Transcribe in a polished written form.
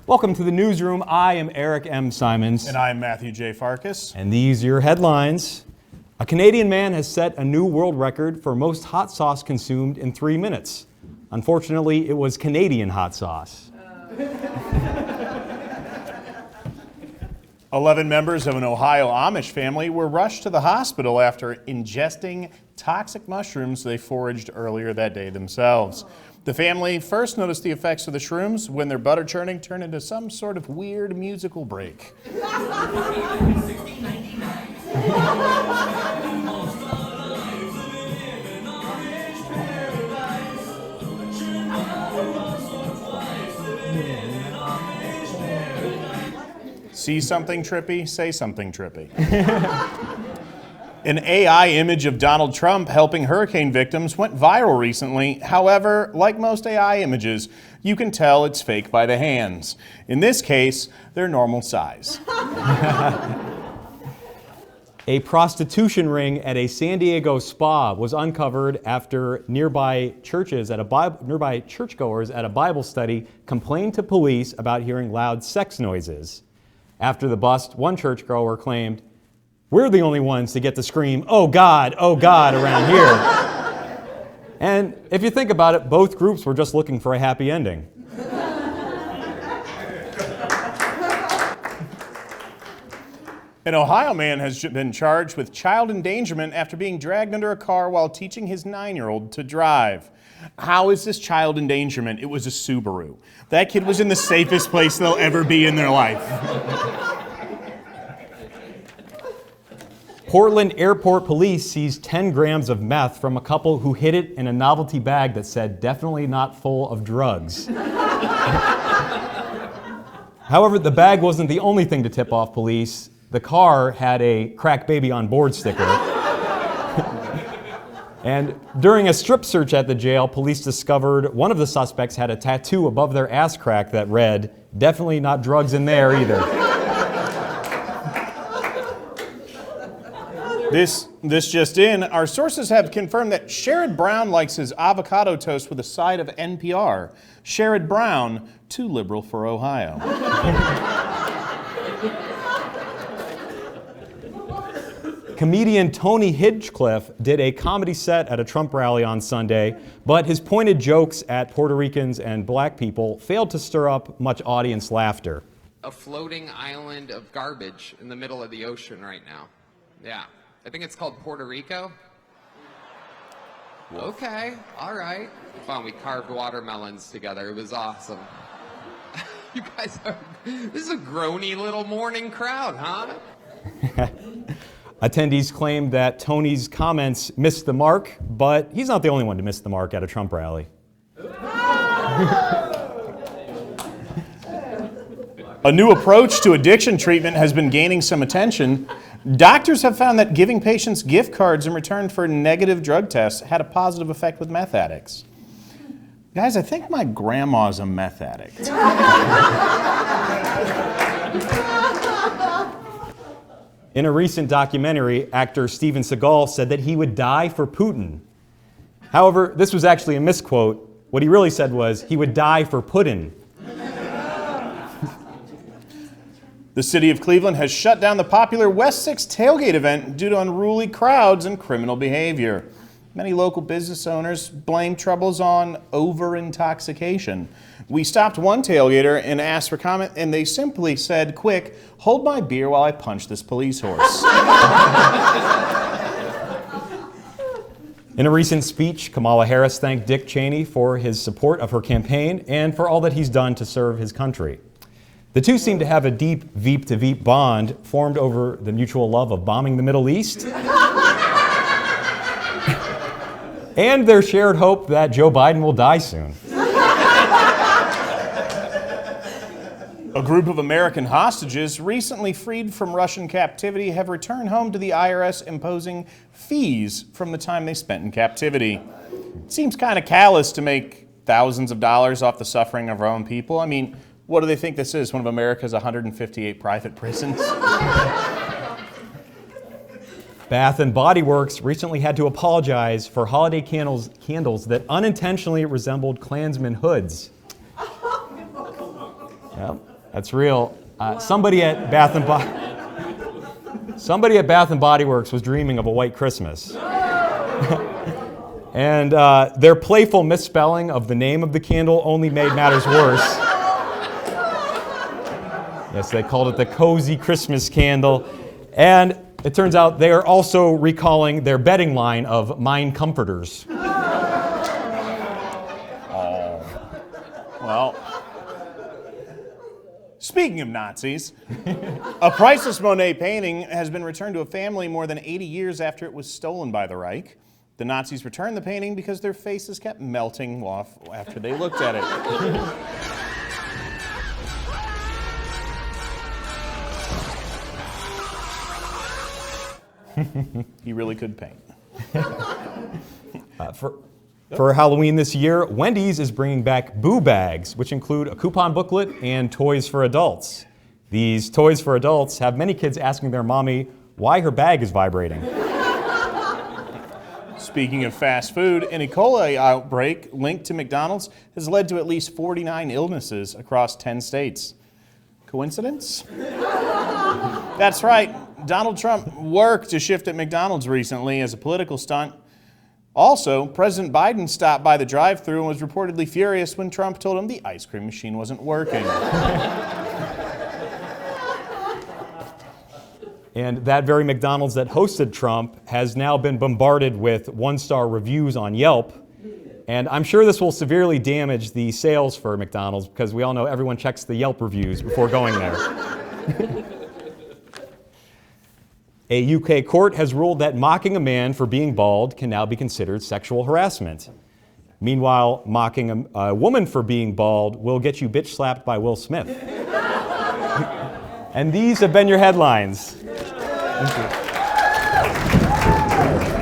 Welcome to the newsroom. I am Eric M. Simons. And I'm Matthew J. Farkas. And these are your headlines. A Canadian man has set a new world record for most hot sauce consumed in 3 minutes. Unfortunately, it was Canadian hot sauce. 11 members of an Ohio Amish family were rushed to the hospital after ingesting toxic mushrooms they foraged earlier that day themselves. The family first noticed the effects of the shrooms when their butter churning turned into some sort of weird musical break. See something trippy? Say something trippy. An AI image of Donald Trump helping hurricane victims went viral recently. However, like most AI images, you can tell it's fake by the hands. In this case, they're normal size. A prostitution ring at a San Diego spa was uncovered after nearby churchgoers at a Bible study complained to police about hearing loud sex noises. After the bust, one churchgoer claimed, "We're the only ones to get to scream, oh God, around here." And if you think about it, both groups were just looking for a happy ending. An Ohio man has been charged with child endangerment after being dragged under a car while teaching his 9-year-old to drive. How is this child endangerment? It was a Subaru. That kid was in the safest place they'll ever be in their life. Portland Airport Police seized 10 grams of meth from a couple who hid it in a novelty bag that said, "Definitely not full of drugs." However, the bag wasn't the only thing to tip off police. The car had a "Crack Baby on Board" sticker. And during a strip search at the jail, police discovered one of the suspects had a tattoo above their ass crack that read, "Definitely not drugs in there either." This just in, our sources have confirmed that Sherrod Brown likes his avocado toast with a side of NPR. Sherrod Brown, too liberal for Ohio. Comedian Tony Hinchcliffe did a comedy set at a Trump rally on Sunday, but his pointed jokes at Puerto Ricans and black people failed to stir up much audience laughter. A floating island of garbage in the middle of the ocean right now. Yeah. I think it's called Puerto Rico. Okay, all right. Fun, we carved watermelons together. It was awesome. You guys are, this is a groany little morning crowd, huh? Attendees claimed that Tony's comments missed the mark, but he's not the only one to miss the mark at a Trump rally. A new approach to addiction treatment has been gaining some attention. Doctors have found that giving patients gift cards in return for negative drug tests had a positive effect with meth addicts. Guys, I think my grandma's a meth addict. In a recent documentary, actor Steven Seagal said that he would die for Putin. However, this was actually a misquote. What he really said was, he would die for Putin. The city of Cleveland has shut down the popular West 6 tailgate event due to unruly crowds and criminal behavior. Many local business owners blame troubles on over-intoxication. We stopped one tailgater and asked for comment, and they simply said, "Quick, hold my beer while I punch this police horse." In a recent speech, Kamala Harris thanked Dick Cheney for his support of her campaign and for all that he's done to serve his country. The two seem to have a deep Veep-to-Veep bond formed over the mutual love of bombing the Middle East and their shared hope that Joe Biden will die soon. A group of American hostages recently freed from Russian captivity have returned home to the IRS imposing fees from the time they spent in captivity. It seems kind of callous to make thousands of dollars off the suffering of our own people. I mean, what do they think this is? One of America's 158 private prisons? Bath and Body Works recently had to apologize for holiday candles that unintentionally resembled Klansmen hoods. Yep. That's real. Somebody at Bath and Body Works was dreaming of a white Christmas. And their playful misspelling of the name of the candle only made matters worse. Yes, they called it the Cozy Christmas Candle. And it turns out they are also recalling their bedding line of Mind Comforters. Well, speaking of Nazis, a priceless Monet painting has been returned to a family more than 80 years after it was stolen by the Reich. The Nazis returned the painting because their faces kept melting off after they looked at it. He really could paint. For Halloween this year, Wendy's is bringing back Boo Bags, which include a coupon booklet and toys for adults. These toys for adults have many kids asking their mommy why her bag is vibrating. Speaking of fast food, an E. coli outbreak linked to McDonald's has led to at least 49 illnesses across 10 states. Coincidence? That's right. Donald Trump worked to shift at McDonald's recently as a political stunt. Also, President Biden stopped by the drive-thru and was reportedly furious when Trump told him the ice cream machine wasn't working. And that very McDonald's that hosted Trump has now been bombarded with one-star reviews on Yelp. And I'm sure this will severely damage the sales for McDonald's because we all know everyone checks the Yelp reviews before going there. A UK court has ruled that mocking a man for being bald can now be considered sexual harassment. Meanwhile, mocking a woman for being bald will get you bitch slapped by Will Smith. And these have been your headlines. Thank you.